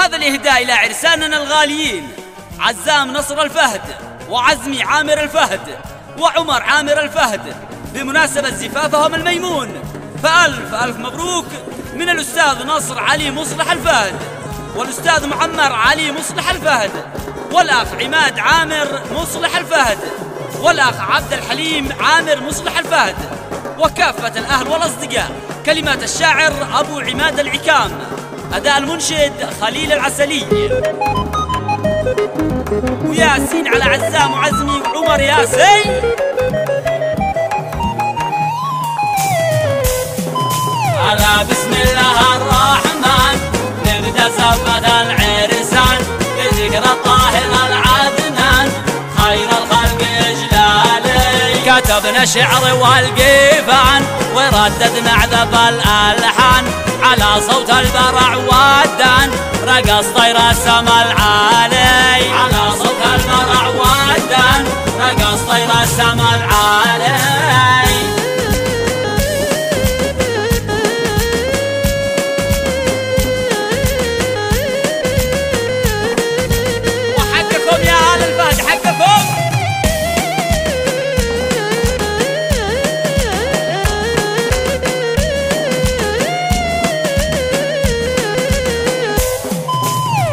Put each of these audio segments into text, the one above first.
وهذا الإهداء إلى عرساننا الغاليين عزام نصر الفهد وعزمي عامر الفهد وعمر عامر الفهد بمناسبة زفافهم الميمون، فألف ألف مبروك من الأستاذ نصر علي مصلح الفهد والأستاذ معمر علي مصلح الفهد والأخ عماد عامر مصلح الفهد والأخ عبد الحليم عامر مصلح الفهد وكافة الأهل والأصدقاء. كلمات الشاعر أبو عماد العكام، أداء المنشد خليل العسلي. وياسين على عزام وعزمي وعمر ياسين. على بسم الله الرحمن نبدأ سفة العرسان بذكر الطاهر العدنان خير الخلق إجلالي. كتبنا الشعر والقيفان ورددنا عذب الألحان على صوت البرع والدان رقص طير السما العالي. على صوت البرع والدان رقص طير السما العالي. وحقكم يا آل الفهد حقكم.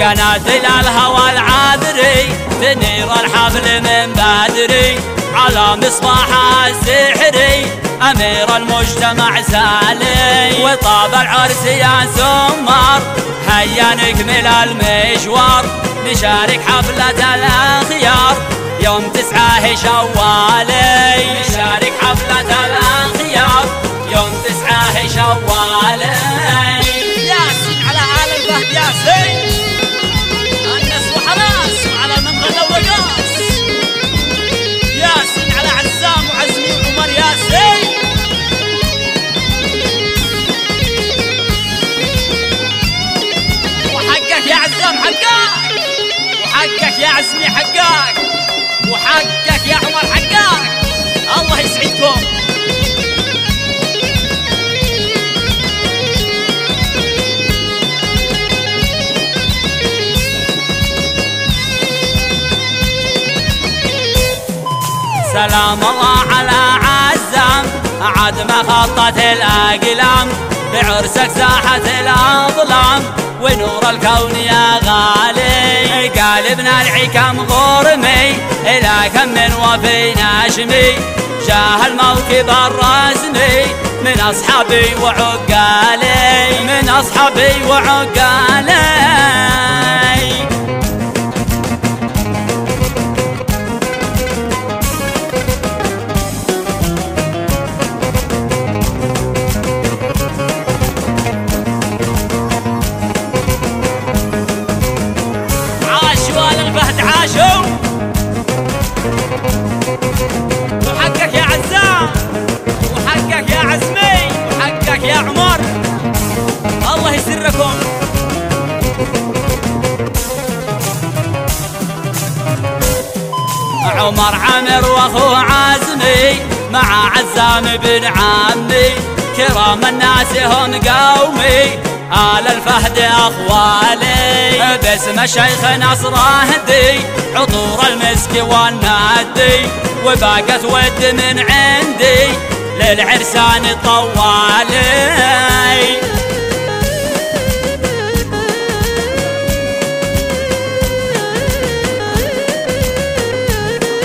قناديل الهوى العذري تنير الحفل من بدري على مصباحها السحري أمير المجتمع سالي. وطاب العرس يا سمار هيا نكمل المشوار نشارك حفلة الأخيار يوم 9 شوالي. نشارك حفلة الأخيار يوم 9 شوالي. ياسين على آل الفهد ياسين. ياسين على عزام وعزمي وعمر ياسين. وحقك يا عزام حقك وحقك يا عزمي حقك وحقك يا عمر حقك. الله يسعدكم. سلام الله على عزام عاد ما خطت الأقلام بعرسك ساحة الأظلام ونور الكون يا غالي. قالبنا العكام غرمي إلى كم من وفي ناشمي جاه الموكب الرسمي من أصحابي وعقالي. من أصحابي وعقالي. وحقك يا عزام وحقك يا عزمي وحقك يا عمر. الله يسركم. عمر عامر واخو عزمي مع عزام بن عمي كرام الناس هم قومي آل الفهد أخوالي. باسم الشيخ نصر هدي عطور المسك والنادي وباقت ود من عندي للعرسان الطوالي.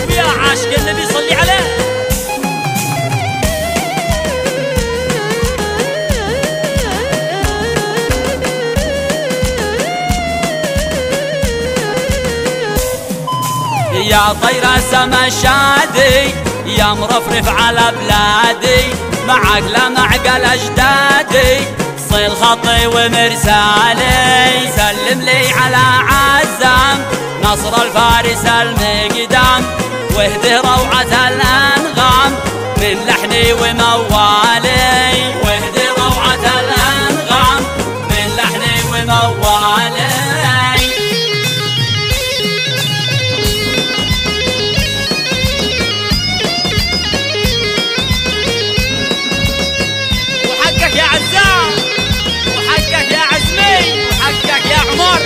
ويا عاشق النبي صلي عليه. يا طير السما الشادي يا مرفرف على بلادي معك لمعقل أجدادي صيل خطي ومرسالي. سلم لي على عزام نصر الفارس المقدام واهده روعة الأنغام من لحني وموالي. واهده روعة الأنغام من لحني وموالي. وحقك يا عزام وحقك يا عزمي وحقك يا عمر.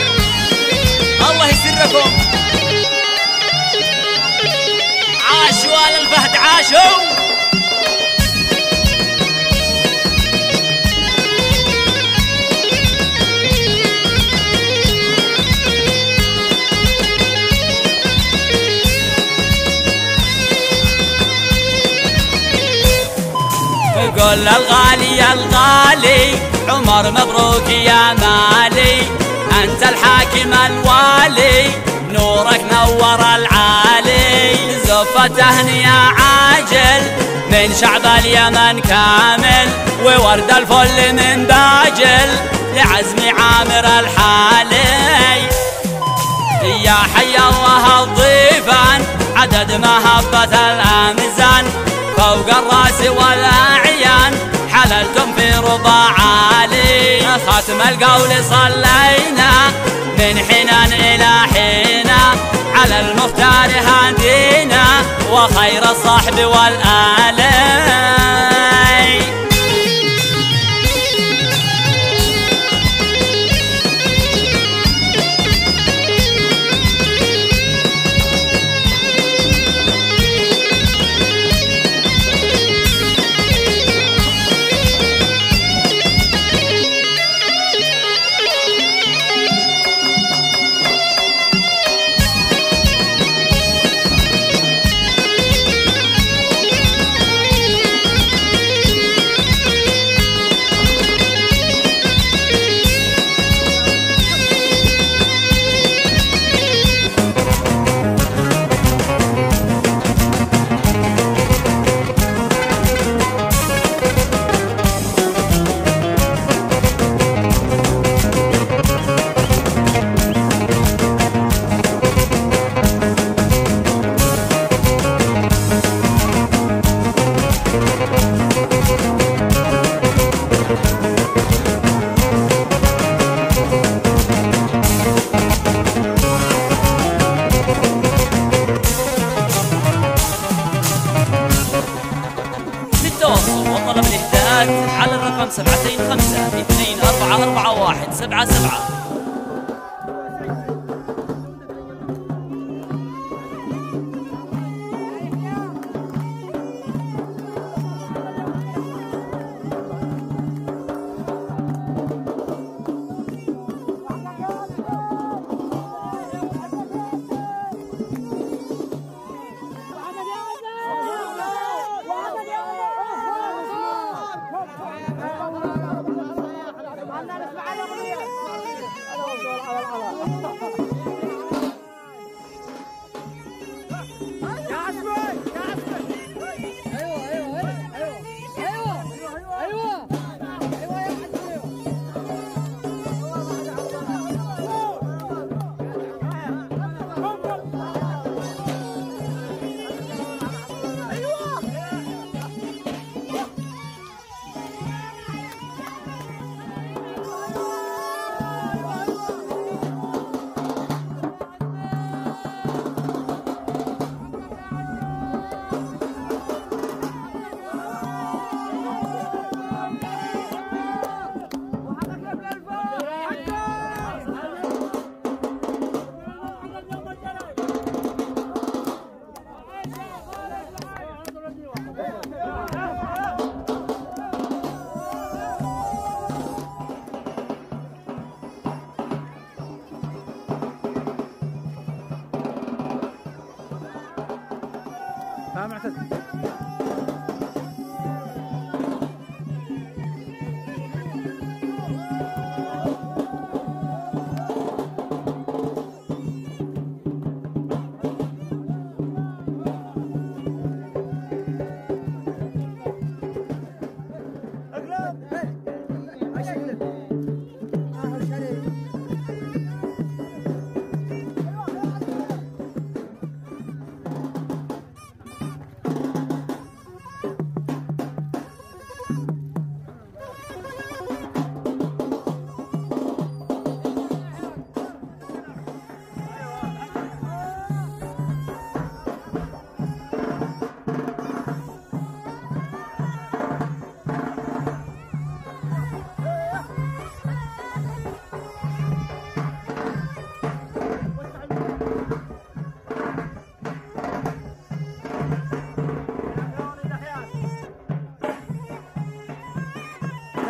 كل الغالي يا الغالي عمر مبروك يا مالي، أنت الحاكم الوالي نورك نور العالي. زفة تهنئة عاجل من شعب اليمن كامل، وورد الفل من باجل لعزمي عامر الحالي. يا حي الله الضيفان عدد مهبة الأمزان، فوق الراس والأعيان حللتم في رباع عالي. ختم القول صلينا من حين إلى حين على المختار هدينا وخير الصحب والآل. وطلب الإهداءات على الرقم 725-244177.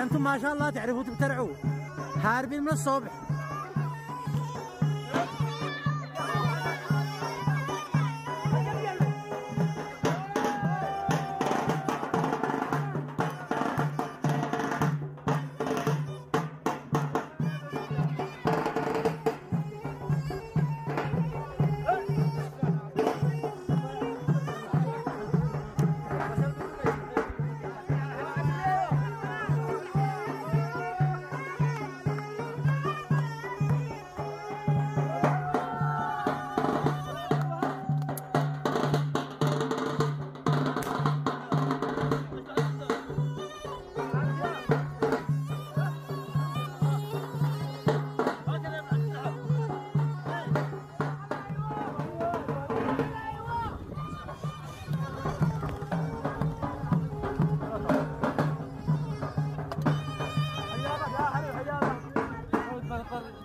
انتم ما شاء الله تعرفوا تبترعوا، هاربين من الصبح. سفر